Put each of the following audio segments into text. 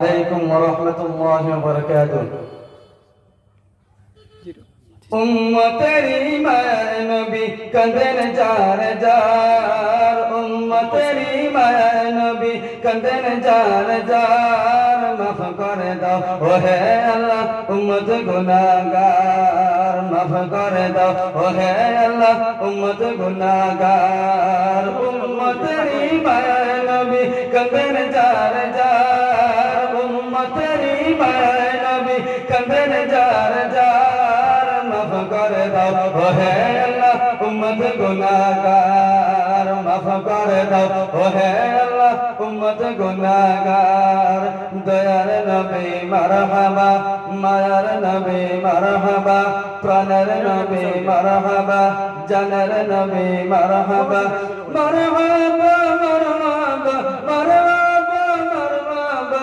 عليكم ورحمة الله وبركاته উম্মতেরি মায়ার নবী কাঁদেন যার যার উম্মতেরি মায়ার নবী কাঁদেন যার যার মাফ করে দাও ও হে আল্লাহ উম্মত গুনাহগার মাফ করে দাও ও হে আল্লাহ উম্মত গুনাহগার উম্মতেরি মায়ার নবী কাঁদেন যার যার উম্মতেরি মায়ার নবী কাঁদেন যার যার মাফ করে দাও ও হে আল্লাহ উম্মত গুনাহগার মাফ করে দাও ও হে আল্লাহ উম্মত গুনাহগার দয়ার নবী মারহাবা মায়ার নবী মারহাবা প্রাণের নবী মারহাবা জানের নবী মারহাবা মারহাবা মারহাবা মারহাবা মারহাবা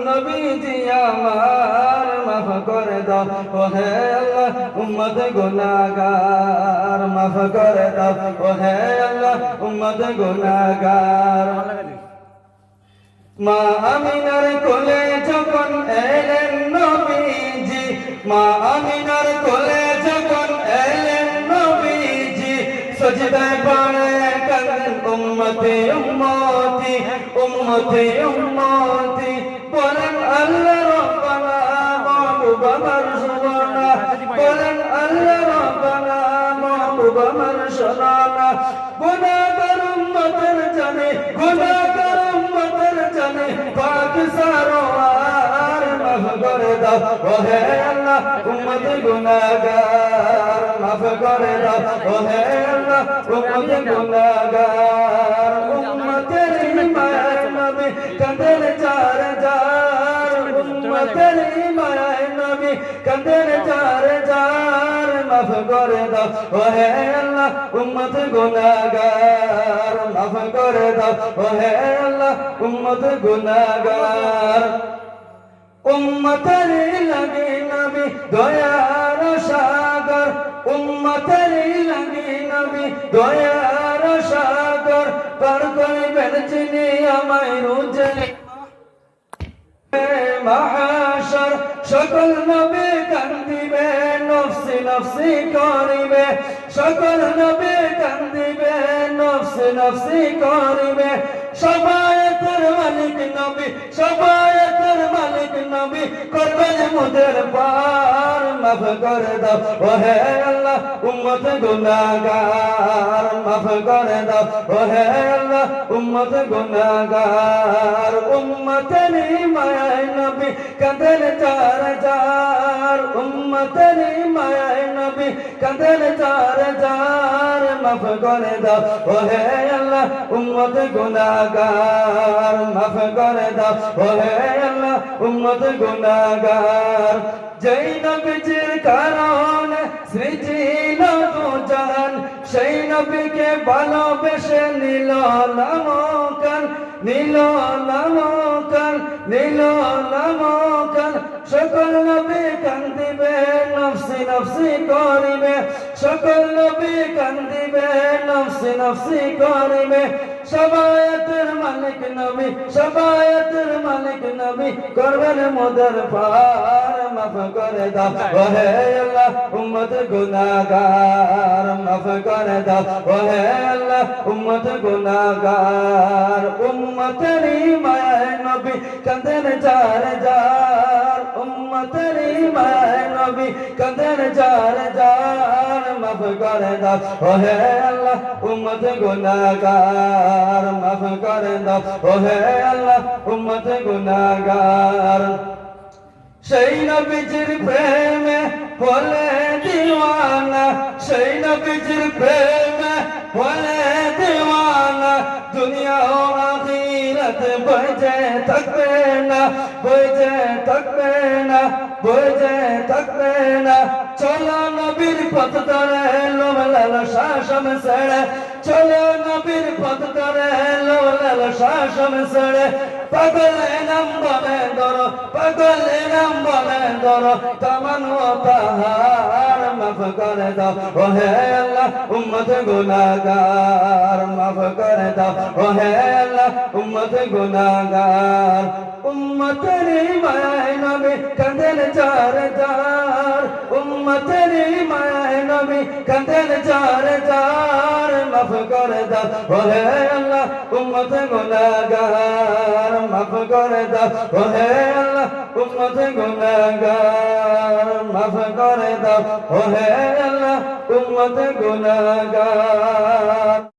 নবীজি আমার মাফ করে দাও ও হে আল্লাহ উম্মত গুনাহগার মাফ করে দাও ও হে আল্লাহ উম্মত গুনাহগার মা আমিনার কোলে যখন এলেন নবীজি মা আমিনার কোলে যখন এলেন নবীজি সজদায় পড়ে কাঁদেন উম্মতি উম্মতি উম্মতি উম্মতি বলেন আল্লাহ রব্বানা মাহবুব আমার সুবহানা বলেন আল্লাহ রব্বানা মাহবুব আমার সুবহানা গুনাহগার উম্মতের জানে গুনাহগার উম্মতের জানে পাক সারোয়ার মাফ করে দাও ও হে আল্লাহ উম্মত গুনাহগার মাফ করে দাও ও হে আল্লাহ উম্মত গুনাহগার উম্মতের মায়ার নবী কাঁদেন যার যার উম্মতের মায়ার নবী কাঁদেন যার যার মাফ করে দাও ও হে আল্লাহ উম্মত গুনাহগার মাফ করে দাও ও হে আল্লাহ উম্মত গুনাহগার উম্মতের লাগি নবী দয়ার সাগর উম্মতের লাগি নবী দয়ার সাগর পার করিবেন যিনি আমায় রুজে মাহাশর সকল নবী কান্দিবে নফসি নফসি করিবে সকল নবী কান্দিবে নফসি নফসি করিবে সবায়েতের মালিক নবী সবায়েতের মালিক নবী করবেন মুদের পার মাফ করে দাও ও হে আল্লাহ উম্মত গুনাহগার মাফ করে দাও ও হে আল্লাহ উম্মত গুনাহগার উম্মতের মায়ায় নবী কাঁদেন যার যার উম্মতের মায়ায় নবী কাঁদেন যার যার মাফ করে দাও ও হে আল্লাহ উম্মত গুনাহগার মাফ করে দাও ও হে আল্লাহ উম্মত গুনাহগার যেই নবীজির কারণে সৃজিল দুজাহান সেই নবীকে ভালোবেসে নিল নামকান নিল নামকান নিল নামকান সকল নবী কান্দিবে নফসি নফসি করিবে সকল নবী কান্দিবে নফসি নফসি করিবে সবায়েতের মালিক নবী সবায়েতের মালিক নবী করবেন মুদের পার মাফ করে দাও ও হে আল্লাহ উম্মত গুনাহগার মাফ করে দাও ও হে আল্লাহ উম্মত গুনাহগার উম্মতেরি মায়ায় নবী কাঁদেন যার যার উম্মতেরি মায়ায় নবী কাঁদেন যার যার মাফ করে দাও ও হে আল্লাহ উম্মত গুনাহগার মাফ করে দাও ও হে আল্লাহ উম্মত গুনাহগার সেই নবীজির প্রেমে হলে দিওয়ানা সেই নবীজির প্রেমে হলে দিওয়ানা দুনিয়া ও আখিরাত বজে থাকবে না বজে থাকবে না বজে থাকবে না চলো নবীর পথ ধরে লোভ লালসা সব ছেড়ে চলো নবীর পথ ধরে লোভ লালসা সব ছেড়ে পাগল নাম বলে ধরো পাগল নাম বলে ধরো তামান ও তাহার মাফ করে দাও ও হে আল্লাহ উম্মত গুনাহগার মাফ করে দাও ও হে আল্লাহ উম্মত গুনাহগার উম্মতেরি মায়ায় নবী কাঁদেন চার চার উম্মতেরি মায়ায় নবী কাঁদেন চার চার মাফ করে দাও ও হে আল্লাহ উম্মত গুনাহগার মাফ করে দাও ও হে আল্লাহ উম্মত গুনাহগার মাফ করে দাও ও হে আল্লাহ উম্মত গুনাহগার